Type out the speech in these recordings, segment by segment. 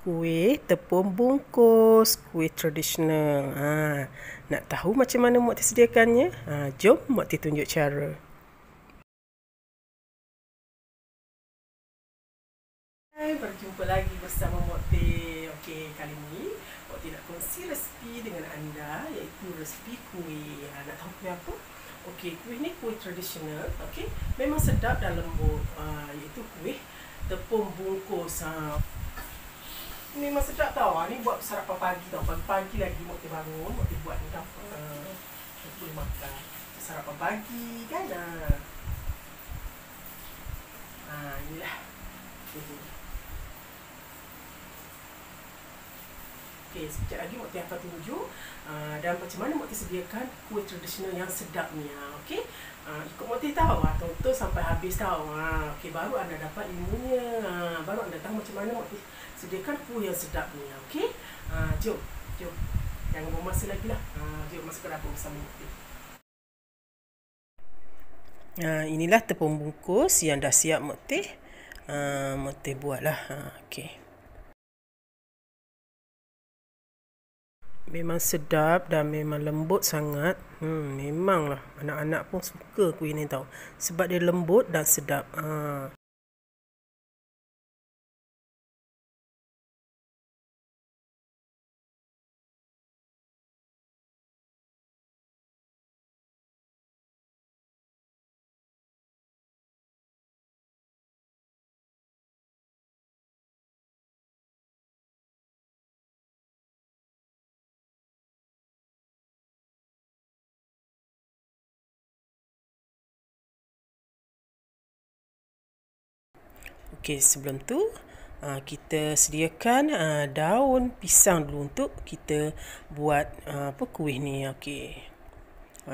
Kuih tepung bungkus, kuih tradisional. Nak tahu macam mana Mak Tia sediakannya? Jom Mak Tia tunjuk cara. Hai, berjumpa lagi bersama Mak Tia. Okey, kali ni Mak Tia nak kongsi resipi dengan anda, iaitu resipi kuih. Nak tahu kuih apa? Okey, kuih ni kuih tradisional. Okey, memang sedap dan lembut. Iaitu kuih tepung bungkus. Memang sedap tau. Ni buat sarapan pagi tau. Pagi-pagi lagi Mak Tia bangun, Mak Tia buat ni tau. Boleh makan sarapan pagi kan. Inilah. Okey, sekejap lagi Mak Tia akan tunjuk dan macam mana Mak Tia sediakan kuih tradisional yang sedap ni. Okey, ikut Mak Tia tahu. Tonton sampai habis tahu. Okey, baru anda dapat ilmunya. Baru anda tahu macam mana Mak Tia sediakan kuih yang sedap ni. Okey, jom. Jangan buang masa lagi lah. Jom masuk ke dapur bersama Mak Tia. Inilah tepung bungkus yang dah siap Mak Tia. Mak Tia buatlah. Okey. Memang sedap dan memang lembut sangat. Memanglah anak-anak pun suka kuih ni tau. Sebab dia lembut dan sedap. Okey, sebelum tu kita sediakan daun pisang dulu untuk kita buat kuih ni. Okey.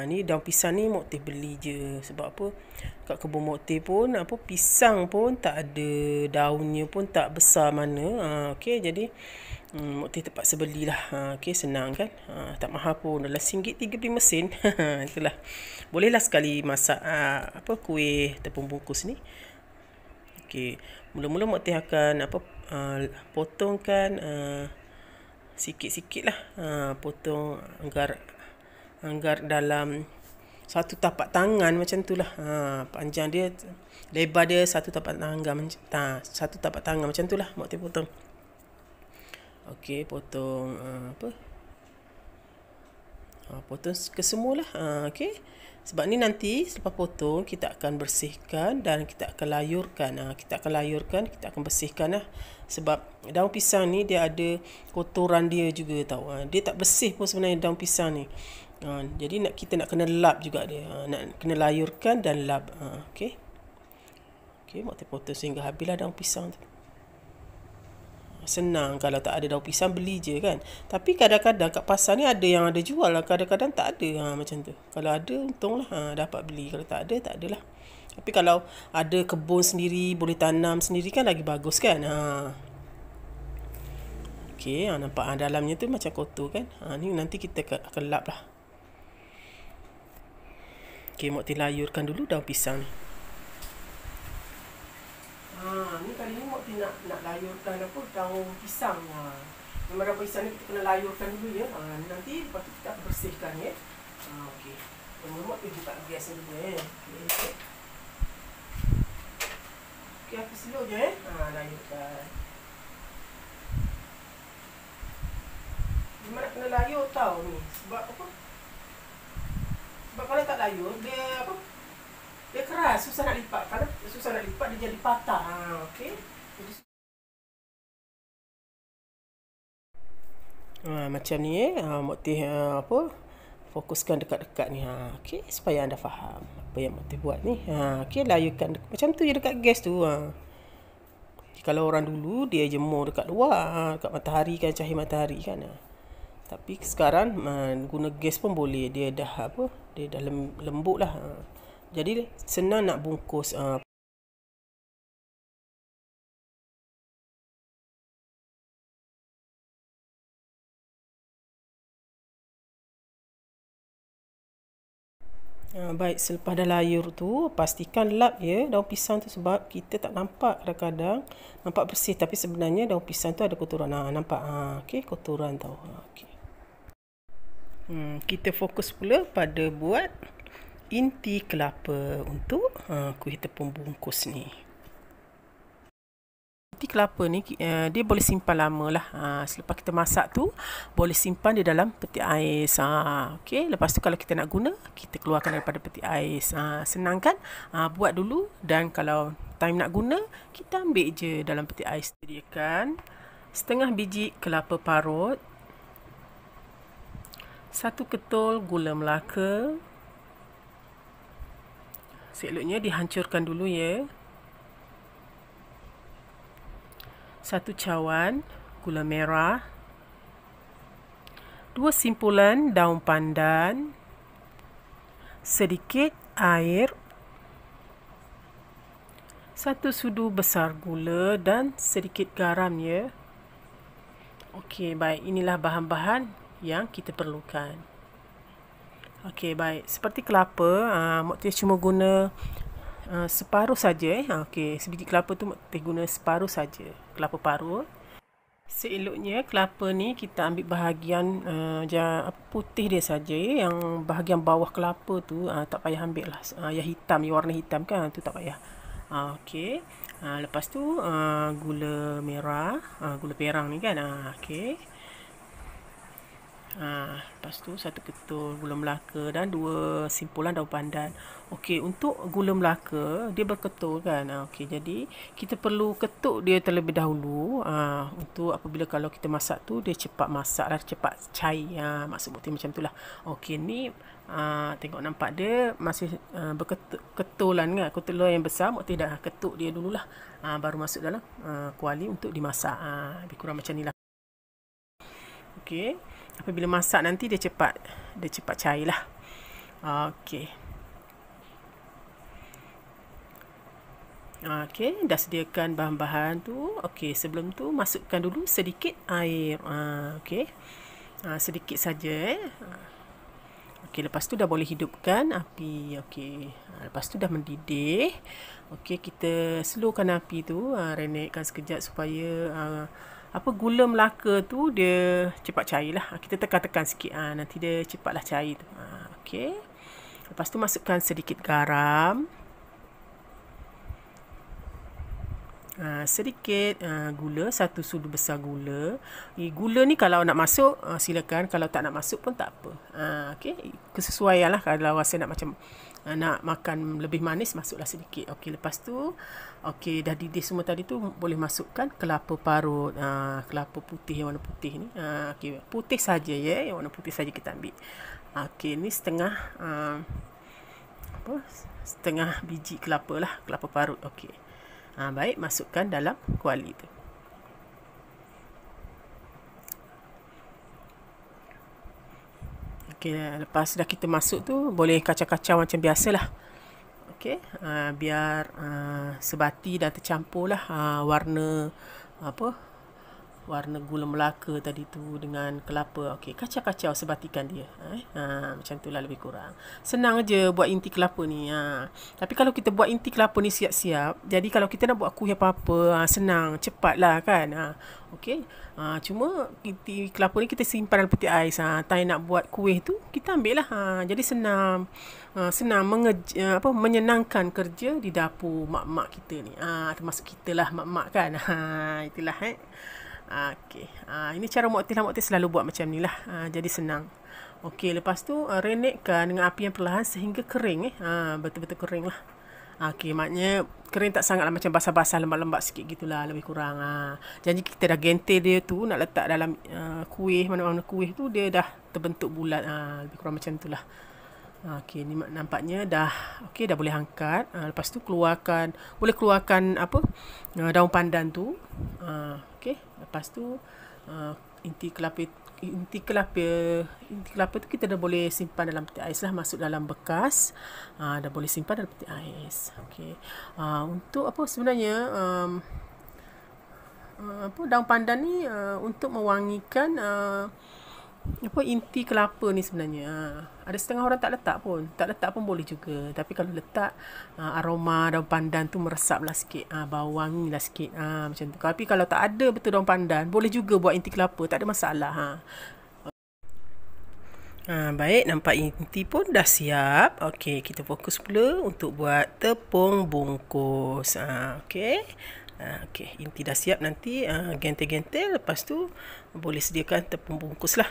Ni daun pisang ni Mak Tia beli je. Sebab apa? Kat kebun Mak Tia pun pisang pun tak ada, daunnya pun tak besar mana. Okey, jadi Mak Tia terpaksa belilah. Okey, senang kan? Tak mahal pun, dalam RM1.35. Itulah. Bolehlah sekali masak kuih tepung bungkus ni. Okey, mula-mula Mak Tia akan potongkan sikit-sikit lah. Potong anggar dalam satu tapak tangan macam tu lah. Panjang dia, lebar dia satu tapak tangan macam tu lah Mak Tia potong. Okey, potong potong kesemualah. Okey. Sebab ni nanti selepas potong kita akan bersihkan dan kita akan layurkan. Kita akan bersihkan lah. Sebab daun pisang ni dia ada kotoran dia juga tau. Dia tak bersih pun sebenarnya daun pisang ni. Jadi kita nak kena lap juga dia. Nak kena layurkan dan lap. Okey. Okey, Mak Tia potong sehingga habislah daun pisang tu. Senang. Kalau tak ada daun pisang, beli je kan. Tapi kadang-kadang kat pasar ni ada yang ada jual lah. Kadang-kadang tak ada. Macam tu. Kalau ada, untunglah dapat beli. Kalau tak ada, tak adalah. Tapi kalau ada kebun sendiri, boleh tanam sendiri kan lagi bagus kan. Okey, nampak dalamnya tu macam kotor kan. Ni nanti kita akan lap lah. Okey, Mak Tia layurkan dulu daun pisang ni. Ni kali ni Mak Tia nak layurkan daun pisang. Memang daun pisang ni kita kena layurkan dulu ya. Nanti lepas tu kita akan bersihkan ya. Okey. Mak Tia buka gas dulu Okey. Okey, api slow je layurkan. Memang nak kena layur tau ni. Sebab apa? Sebab kalau tak layur, dia keras, susah nak lipat. Kalau susah nak lipat, dia jadi patah. Okey. Macam ni Mak Tia fokuskan dekat-dekat ni. Okey, supaya anda faham apa yang Mak Tia buat ni. Okey, layurkan macam tu je dekat gas tu. Kalau orang dulu dia jemur dekat luar, dekat matahari kan, cahaya matahari kan. Tapi sekarang guna gas pun boleh. Dia dah lembut lah. Jadi senang nak bungkus. Baik, selepas dah layur tu, pastikan lap ya daun pisang tu, sebab kita tak nampak kadang-kadang, nampak bersih tapi sebenarnya daun pisang tu ada kotoran. Nampak? Okey, kotoran tau. Okey. Kita fokus pula pada buat inti kelapa untuk kuih tepung bungkus ni. Inti kelapa ni dia boleh simpan lama lah. Selepas kita masak tu, boleh simpan di dalam peti ais. Okay. Lepas tu kalau kita nak guna, kita keluarkan daripada peti ais. Senang kan? Buat dulu, dan kalau time nak guna, kita ambil je dalam peti ais. Sediakan setengah biji kelapa parut, 1 ketul gula Melaka. Seeloknya dihancurkan dulu ya. 1 cawan gula merah, 2 simpulan daun pandan, sedikit air, 1 sudu besar gula dan sedikit garam ya. Okey, baik, inilah bahan-bahan yang kita perlukan. Okey, baik, seperti kelapa, Mak Tia cuma guna separuh saja. Okey, sebiji kelapa tu Mak Tia guna separuh saja kelapa parut. Seeloknya kelapa ni kita ambil bahagian putih dia saja. Yang bahagian bawah kelapa tu tak payah ambil lah. Yang hitam, yang warna hitam kan, tu tak payah. Okey. Lepas tu gula merah, gula perang ni kan. Okey. Lepas tu 1 ketul gula Melaka dan 2 simpulan daun pandan. Okey, untuk gula Melaka dia berketul kan. Okey, jadi kita perlu ketuk dia terlebih dahulu. Untuk apabila kalau kita masak tu, dia cepat masak lah, cepat cair. Maksud bukti macam tu lah. Okey, ni tengok nampak dia masih berketulan kan. Ketulan yang besar, Mak Tia dah ketuk dia dululah. Baru masuk dalam kuali untuk dimasak. Lebih kurang macam ni lah. Okey. Apabila masak nanti dia cepat cair lah. Okey. Okey, dah sediakan bahan-bahan tu. Okey, sebelum tu masukkan dulu sedikit air. Okey. Sedikit saja. Okey, lepas tu dah boleh hidupkan api. Okey. Lepas tu dah mendidih. Okey, kita slowkan api tu, renekkan sekejap supaya gula Melaka tu dia cepat cair lah. Kita tekan-tekan sikit, nanti dia cepatlah cair tu. Okey. Lepas tu masukkan sedikit garam, sedikit gula, 1 sudu besar gula. Gula ni kalau nak masuk silakan, kalau tak nak masuk pun tak apa. Okey, kesesuaian lah. Kalau rasa nak makan lebih manis, masuklah sedikit. Okey, lepas tu okey, dah didih semua tadi tu, boleh masukkan kelapa parut, kelapa putih yang warna putih ni. Okey, putih saja ya, yang warna putih saja kita ambil. Okey, ni setengah biji kelapa lah, kelapa parut. Okey. Baik, masukkan dalam kuali tu. Okey, lepas dah kita masuk tu, boleh kacau-kacau macam biasalah. Okey, biar sebati dan tercampur lah warna gula Melaka tadi tu dengan kelapa. Okey, kacau-kacau, sebatikan dia. Macam tu lah lebih kurang. Senang je buat inti kelapa ni. Tapi kalau kita buat inti kelapa ni siap-siap, jadi kalau kita nak buat kuih apa-apa, senang, cepat lah kan. Okey. Cuma inti kelapa ni kita simpan dalam peti ais. Time nak buat kuih tu, kita ambil lah. Jadi senang menyenangkan kerja di dapur mak-mak kita ni. Termasuk kita lah mak-mak kan. Itulah Okey. Ini cara Mak Tia selalu buat macam ni lah. Jadi senang. Okey, lepas tu renekkan dengan api yang perlahan sehingga kering. Betul-betul kering lah. Okey, maknanya kering tak sangat lah, macam basah-basah, lembab-lembab sikit gitulah lebih kurang. Jadi kita dah gentil dia tu, nak letak dalam kuih, mana-mana kuih tu dia dah terbentuk bulat. Lebih kurang macam tu lah. Okey, ni nampaknya dah okey, dah boleh angkat. Lepas tu boleh keluarkan daun pandan tu. Okey, lepas tu inti kelapa tu kita dah boleh simpan dalam peti ais lah, masuk dalam bekas. Dah boleh simpan dalam peti ais. Okey. Untuk sebenarnya daun pandan ni untuk mewangikan apa inti kelapa ni sebenarnya. Ada setengah orang tak letak pun. Tak letak pun boleh juga. Tapi kalau letak, aroma daun pandan tu meresap lah sikit. Bau wangi lah sikit. Macam tu. Tapi kalau tak ada betul daun pandan, boleh juga buat inti kelapa. Tak ada masalah. Baik, nampak inti pun dah siap. Okey, kita fokus pula untuk buat tepung bungkus. Okey. Okey, inti dah siap, nanti gentel-gentel. Lepas tu boleh sediakan tepung bungkus lah.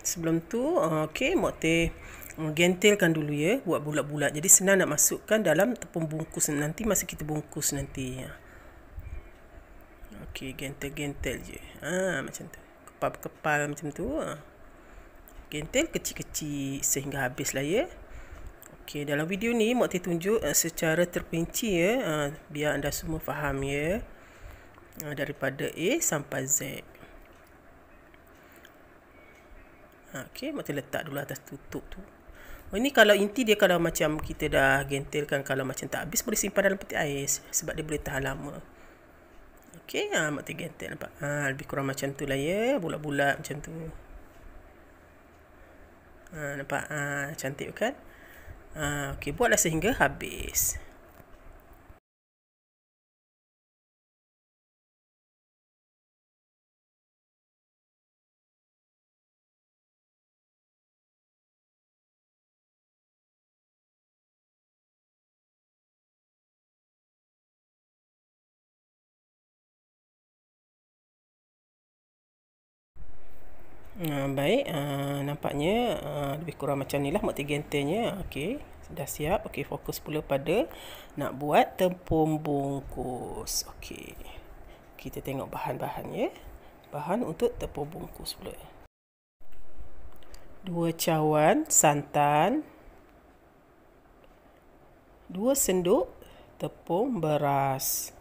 Sebelum tu, okey, Mak Teh gentelkan dulu ya, buat bulat-bulat. Jadi senang nak masukkan dalam tepung bungkus nanti masa kita bungkus nanti. Okey, gentel-gentel je. Macam tu. Kepal-kepal macam tu. Gentel kecil-kecil sehingga habislah ya. Okey, dalam video ni Mak Teh tunjuk secara terperinci ya, biar anda semua faham ya. Daripada A sampai Z. Okey, Mak Teh letak dulu atas tutup tu. Ini kalau inti dia, kalau macam kita dah gentelkan, kalau macam tak habis boleh simpan dalam peti ais sebab dia boleh tahan lama. Okey, Mak Teh gentel nampak. Lebih kurang macam tu lah ya, bulat-bulat macam tu. Nampak cantik kan? Okey, buatlah sehingga habis. Baik, nampaknya lebih kurang macam ni lah Mak Teh gentelnya. Okey, dah siap. Okey, fokus pula pada nak buat tepung bungkus. Okey, kita tengok bahan-bahannya. Bahan untuk tepung bungkus pula. 2 cawan santan, 2 sendok tepung beras,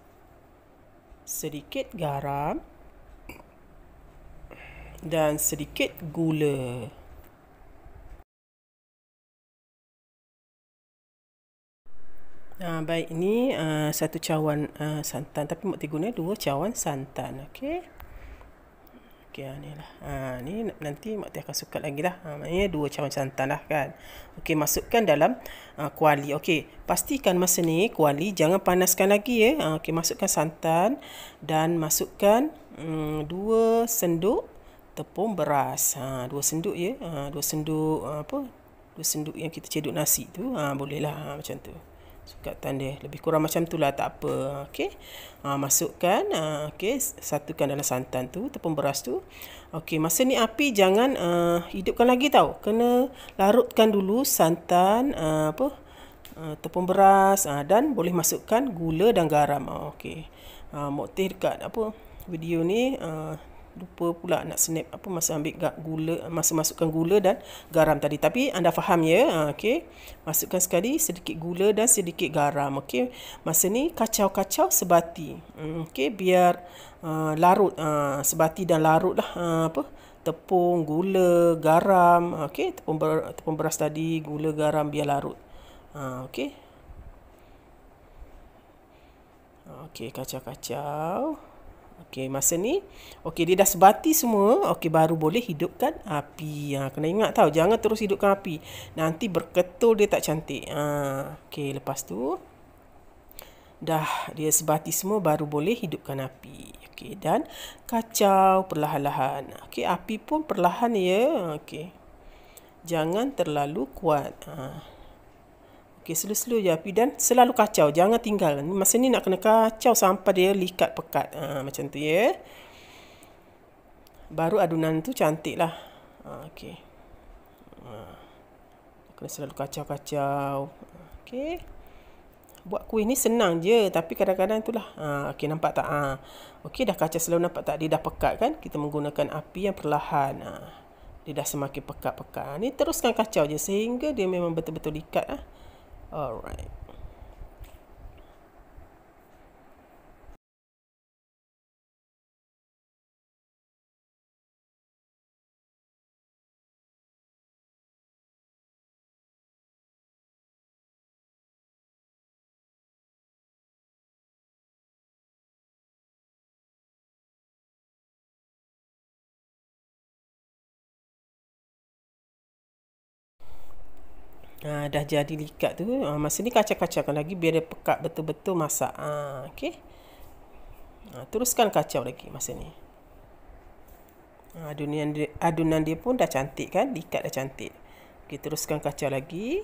sedikit garam dan sedikit gula. Baik, ini 1 cawan santan, tapi Mak Teh guna 2 cawan santan. Okey. Okey, ni lah. Ni nanti Mak Teh akan sukat lagi lah. Maknanya 2 cawan santan lah kan. Okey, masukkan dalam kuali. Okey, pastikan masa ni kuali jangan panaskan lagi ya. Okey, masukkan santan dan masukkan 2 sendok tepung beras. 2 sendok ya. 2 sendok 2 sendok yang kita cedok nasi tu. Boleh lah macam tu. Sukatan dia lebih kurang macam tu lah, tak apa. Okey, masukkan, okey, satukan dalam santan tu, tepung beras tu. Okey, masa ni api jangan hidupkan lagi tau, kena larutkan dulu santan, tepung beras, dan boleh masukkan gula dan garam. Okey, Mak Teh dekat video ni lupa pula nak snap masa ambil gula, masa masukkan gula dan garam tadi. Tapi anda faham ya. Okey, masukkan sekali sedikit gula dan sedikit garam. Okey, masa ni kacau-kacau sebati. Okey, biar larut, sebati dan larut lah tepung, gula, garam. Okey, tepung beras tadi, gula, garam, biar larut. Okey. Okey, kacau-kacau. Okey, masa ni okey, dia dah sebati semua. Okey, baru boleh hidupkan api. Kena ingat tau, jangan terus hidupkan api. Nanti berketul, dia tak cantik. Okey, lepas tu dah dia sebati semua, baru boleh hidupkan api. Okey, dan kacau perlahan-lahan. Okey, api pun perlahan ya. Okey, jangan terlalu kuat. Okey, slow-slow je api dan selalu kacau, jangan tinggal. Masa ni nak kena kacau sampai dia likat pekat. Macam tu ya. Baru adunan tu cantik lah. Okey. Kena selalu kacau-kacau. Okey. Buat kuih ni senang je, tapi kadang-kadang itulah. Okey, nampak tak? Okey, dah kacau selalu, nampak tak? Dia dah pekat kan? Kita menggunakan api yang perlahan. Dia dah semakin pekat-pekat. Ni teruskan kacau je sehingga dia memang betul-betul likat. Alright. Dah jadi likat tu. Masa ni kacau-kacaukan lagi biar dia pekat betul-betul masak. Okey. Teruskan kacau lagi masa ni. Adunan dia pun dah cantik kan? Likat dah cantik. Okey, teruskan kacau lagi.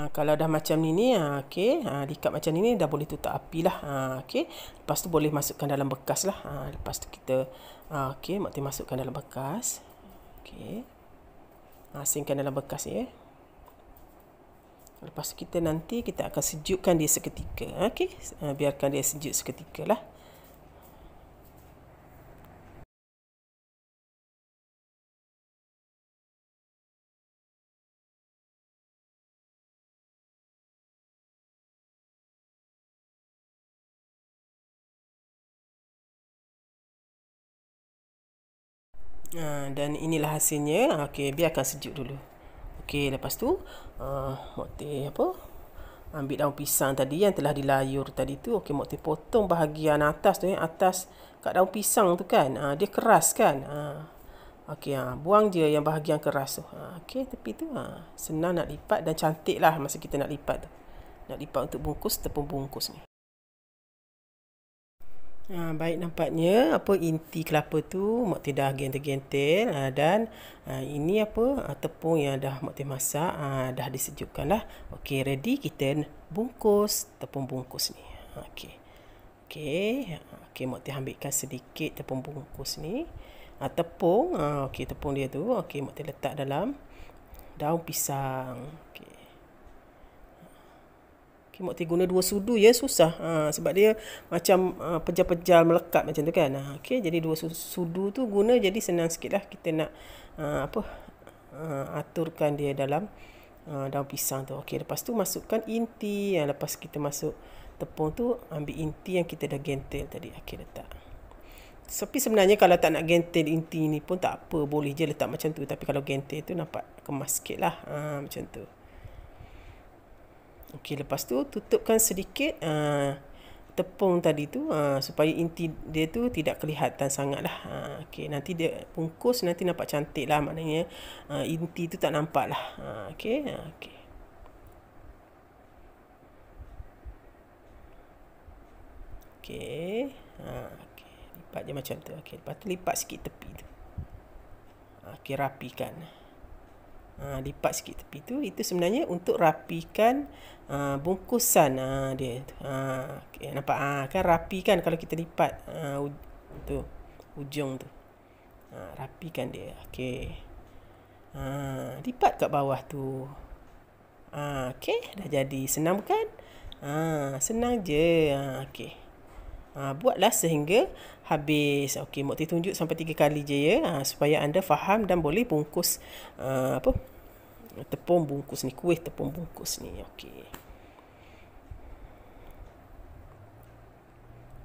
Kalau dah macam ni, okey, likat macam ni dah boleh tutup api lah. Okey, lepas tu boleh masukkan dalam bekas lah. Lepas tu kita, okey, Mak Tin masukkan dalam bekas. Okey, asingkan dalam bekas ni. Lepas tu kita akan sejukkan dia seketika. Okey, biarkan dia sejuk seketika lah. Dan inilah hasilnya. Okey, biarkan sejuk dulu. Okey, lepas tu Mak Tin ambil daun pisang tadi yang telah dilayur tadi tu. Okey, Mak Tin potong bahagian atas tu, atas kat daun pisang tu kan. Dia keras kan. Okey, buang je yang bahagian keras tu. Okey, tepi tu. Senang nak lipat dan cantik lah masa kita nak lipat tu. Nak lipat untuk bungkus tepung bungkus ni. Baik, nampaknya inti kelapa tu Mak Tin dah gentel-gentel, dan ini tepung yang dah Mak Tin masak dah disejukkan lah. Okey, ready kita bungkus tepung bungkus ni. Okey, Mak Tin ambilkan sedikit tepung bungkus ni. Tepung, tepung dia tu Mak Tin letak dalam daun pisang. Mak Tin guna 2 sudu ya, susah. Sebab dia macam pejal-pejal melekat macam tu kan. Okey, jadi 2 sudu tu guna jadi senang sikit lah kita nak aturkan dia dalam daun pisang tu. Okey, lepas tu masukkan inti. Lepas kita masuk tepung tu, ambil inti yang kita dah gentel tadi. Okey, letak. Tapi sebenarnya kalau tak nak gentel inti ni pun tak apa, boleh je letak macam tu. Tapi kalau gentel tu nampak kemas sikit lah. Macam tu. Okey, lepas tu tutupkan sedikit tepung tadi tu supaya inti dia tu tidak kelihatan sangat lah. Okey, nanti dia bungkus nanti nampak cantik lah. Maknanya inti tu tak nampak lah. Okey. Okey. Lipat je macam tu. Okey, lepas tu lipat sikit tepi tu. Okey, rapikan. Lipat sikit tepi tu. Itu sebenarnya untuk rapikan bungkusan dia. Okay, nampak kan rapi kan kalau kita lipat tu ujung tu. Rapikan dia. Okey. Lipat kat bawah tu. Okey, dah jadi. Senang bukan? Senang je. Okey. Buatlah sehingga habis. Okey, Mak Tin tunjuk sampai 3 kali je ya, supaya anda faham dan boleh bungkus tepung bungkus ni, kuih tepung bungkus ni. Okey.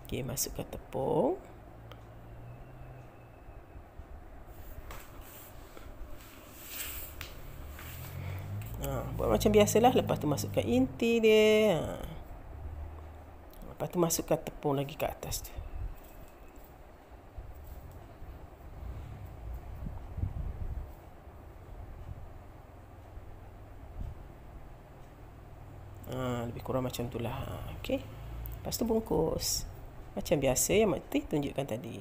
Okey, masukkan tepung. Buat macam biasalah. Lepas tu masukkan inti dia. Lepas tu masukkan tepung lagi ke atas tu. Lebih kurang macam tu lah. Okey. Lepas tu bungkus. Macam biasa yang Mak Tin tunjukkan tadi.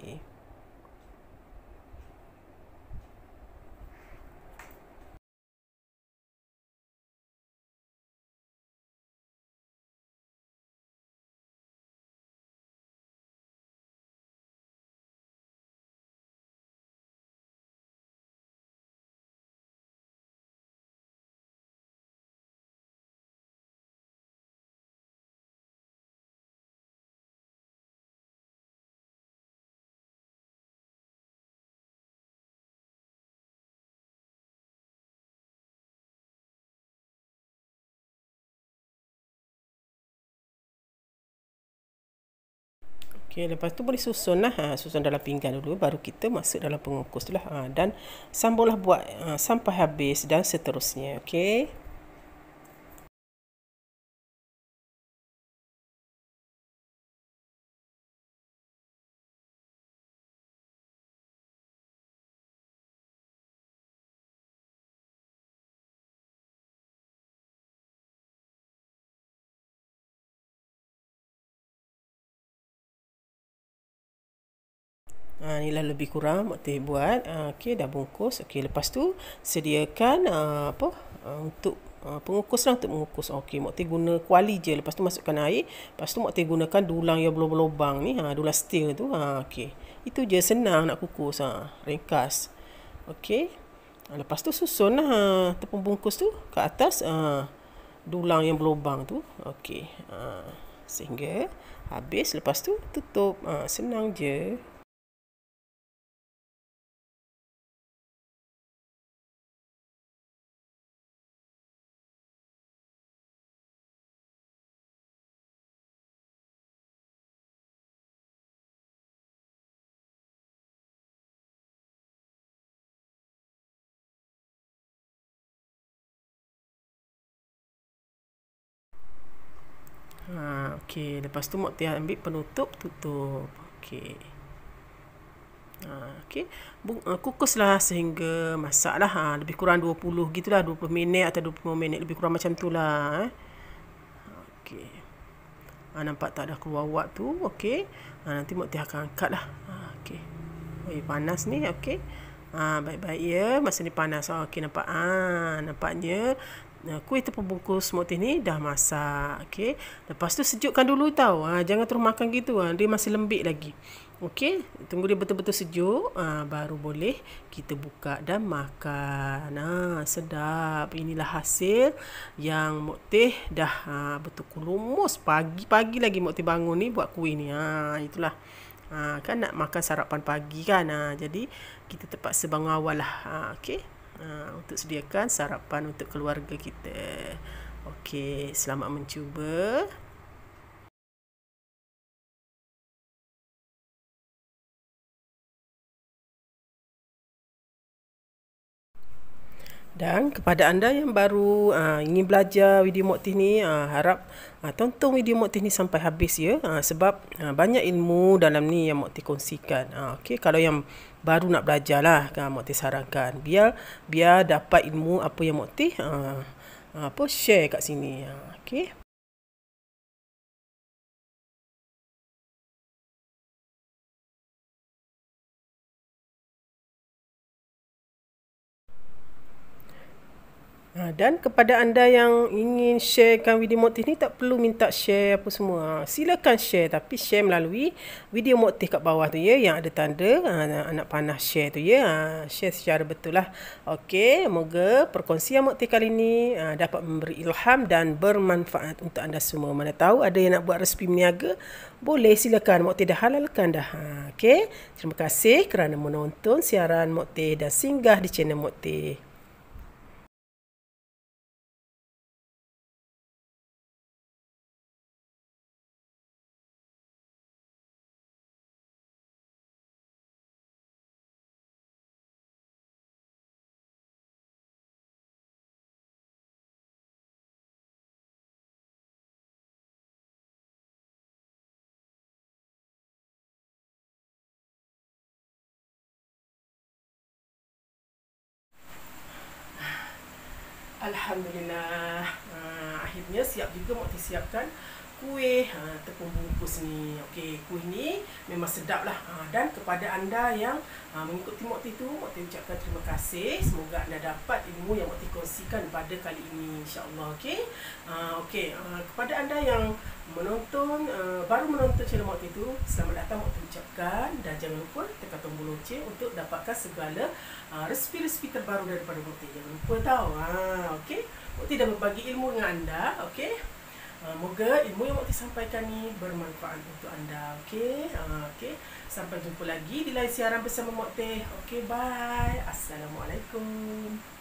Okey, lepas tu boleh susun lah. Susun dalam pinggan dulu, baru kita masuk dalam pengukus tu lah. Dan sambunglah buat sampai habis dan seterusnya. Okey. Inilah lebih kurang Mak Teh buat. Okey, dah bungkus. Okey, lepas tu sediakan untuk pengukus lah, untuk mengukus. Okey, Mak Teh guna kuali je. Lepas tu masukkan air. Lepas tu Mak Teh gunakan dulang yang berlubang ni, dulang steel tu. Okey. Itu je, senang nak kukus. Ringkas. Okey. Lepas tu susun lah tepung bungkus tu ke atas dulang yang berlubang tu. Okey. Sehingga habis. Lepas tu tutup. Senang je. Okey, lepas tu Mak Teh ambil penutup, tutup. Okey. Okey. Kukuslah sehingga masaklah lebih kurang 20 gitulah, 20 minit atau 25 minit, lebih kurang macam itulah. Okey. Nampak tak dah keluar wak tu? Okey. Nanti Mak Teh akan angkatlah. Okey. Panas ni. Okey. Baik-baik ya, masa ni panas. Okey, nampak. Nampaknya kuih tepung bungkus Mak Teh ni dah masak. Okey. Lepas tu sejukkan dulu tau. Jangan terus makan gitu. Dia masih lembik lagi. Okey. Tunggu dia betul-betul sejuk. Baru boleh kita buka dan makan. Sedap. Inilah hasil yang Mak Teh dah betul lumus. Pagi-pagi lagi Mak Teh bangun ni buat kuih ni. Itulah. Kan nak makan sarapan pagi kan. Jadi kita terpaksa bangun awal lah. Okey. Untuk sediakan sarapan untuk keluarga kita. Okey, selamat mencuba. Dan kepada anda yang baru ingin belajar video Mak Teh ni, harap tonton video Mak Teh ni sampai habis ya. Sebab banyak ilmu dalam ni yang Mak Teh kongsikan. Okey, kalau yang baru nak belajar lah, Mak Teh sarankan biar dapat ilmu apa yang Mak Teh share kat sini. Okey. Dan kepada anda yang ingin sharekan video Mak Teh ni, tak perlu minta share apa semua. Silakan share, tapi share melalui video Mak Teh kat bawah tu ya, yang ada tanda anak panah share tu ya. Share secara betul lah. Okey, moga perkongsian Mak Teh kali ni dapat memberi ilham dan bermanfaat untuk anda semua. Mana tahu ada yang nak buat resipi berniaga, boleh silakan, Mak Teh dah halalkan dah. Okey, terima kasih kerana menonton siaran Mak Teh dan singgah di channel Mak Teh. Alhamdulillah. Akhirnya siap juga Mak Teh siapkan kuih tepung bungkus ni. Okey, kuih ni memang sedap lah. Dan kepada anda yang mengikuti Mak Teh tu, Mak Teh ucapkan terima kasih. Semoga anda dapat ilmu yang Mak Teh kongsikan pada kali ini, insya-Allah. Okey. Kepada anda yang baru menonton channel Mak Teh tu, selamat datang Mak Teh ucapkan, dan jangan lupa tekan tombol loceng untuk dapatkan segala resipi-resipi terbaru daripada Mak Teh. Jangan lupa tau. Okey. Mak Teh dah berbagi ilmu dengan anda. Okey. Moga ilmu yang Mak Teh sampaikan ni bermanfaat untuk anda. Okey. Sampai jumpa lagi di lain siaran bersama Mak Teh. Okey, bye. Assalamualaikum.